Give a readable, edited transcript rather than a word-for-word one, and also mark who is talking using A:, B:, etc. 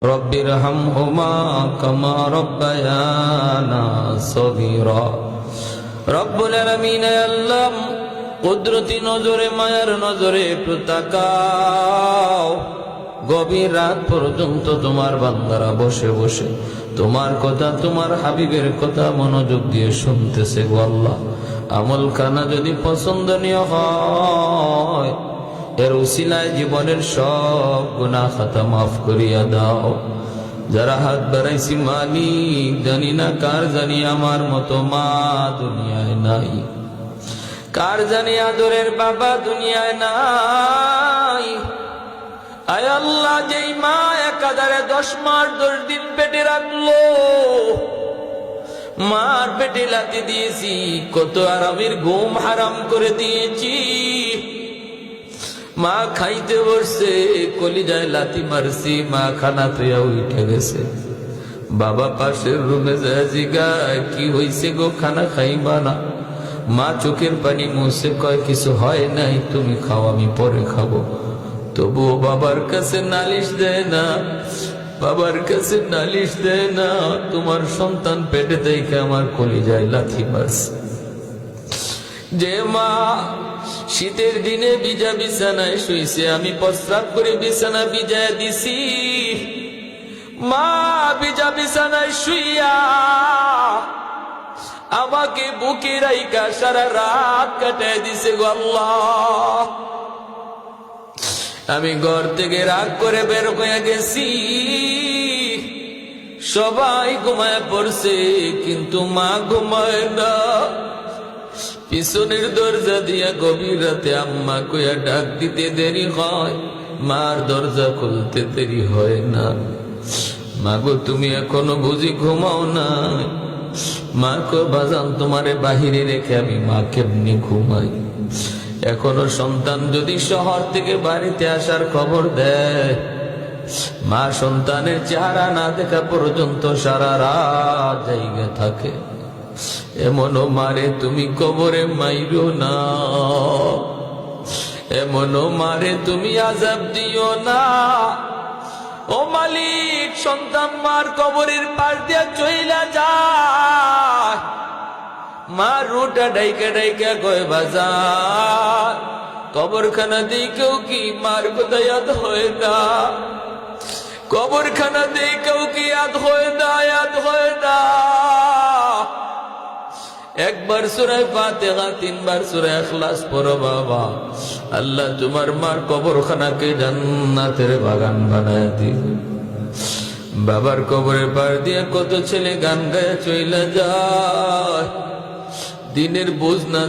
A: রব্বিরহামহুমা কামা রব্বায়ানা সগীরা। রব্বুল আলামিন, আল্লাহ কুদরতি নজরে, মায়ার নজরে একটু তাকাও। গভীর রাত পর্যন্ত তোমার বান্দারা বসে বসে তোমার কথা, তোমার হাবিবের কথা মনোযোগ দিয়ে শুনতেছে গো আল্লাহ। আমল খানা যদি পছন্দনীয় হয়, এর উসিলায় জীবনের সব গুনাহ খাতা মাফ করিয়া দাও। যারা হাত বাড়াইছি মালিক, জানি না কার জানি আমার মতো মা দুনিয়ায় নাই, কার জানি আদরের বাবা দুনিয়ায় নাই। আয় আল্লাহ, যেই মা একাধারে 10 মাস 10 দিন পেটে রাখলো, মার পেটে লাথি দিয়েছি, কত আরামের ঘুম হারাম করে দিয়েছি। মা খাইতে বসছে, কলিজায় লাথি মারছি, মা খানা পেয়া উঠে গেছে। বাবা পাশের রুমে যায় জিগায়, কি হইছে গো, খানা খাইবা না? মা চোখের পানি মুছে কয়, কিছু হয় নাই, তুমি খাও, আমি পরে খাবো। তবুও বাবার কাছে নালিশ দেয় না, বাবার কাছে নালিশ দেয় না। তোমার সন্তান পেটে দেখে আমার কলিজায় লাথি মারছে। যে মা শীতের দিনে ভিজা বিছানায় শুইছে, আমি প্রস্রাব করে বিছানা ভিজায় দিছি, মা ভিজা বিছানায় শুইয়া আমাকে বুকে রাইখা সারা রাত কাটায় দিছে গো আল্লাহ। আমি ঘর থেকে রাগ করে বের হয়ে গেছি, সবাই ঘুমায় পড়ছে, কিন্তু মা ঘুমায় না। পিছনের দরজা দিয়া গভীর রাতে আম্মা কইয়া ডাক দিতে দেরি হয়, মার দরজা খুলতে দেরি হয় না। মা গো, তুমি এখনো বুঝি ঘুমাও না? মা কো, বাজান তোমারে বাহিরে রেখে আমি মা কেমনি ঘুমাই? এখনো সন্তান যদি শহর থেকে বাড়িতে আসার খবর দেয়, মা সন্তানের চেহারা না দেখা পর্যন্ত সারা রাত জায়গা থাকে। এমনও মারে তুমি কবরে মাইরো না, এমনও মারে তুমি আযাব দিও না। ও মালিক, সন্তান মার কবরের পাশ দিয়া চইলা যায়, মা রুটা ডাইকা ডাইকা কয়, বাজার কবরখানা দেখেও কি মার কথা ইয়াদ হয় না? কবরখানা দেখেও কি ইয়াদ হয় না? ইয়াদ হয় না। একবার সূরা ফাতিহা, 3 বার সূরা ইখলাস পড়ো বাবা। আল্লাহ তোমার মার কবরখানাকে জান্নাতের বাগান বানায় দিবে। বাবার কবরের পার দিয়ে কত ছেলে গান গায়ে চইলা যায়, দিনের বোঝ না।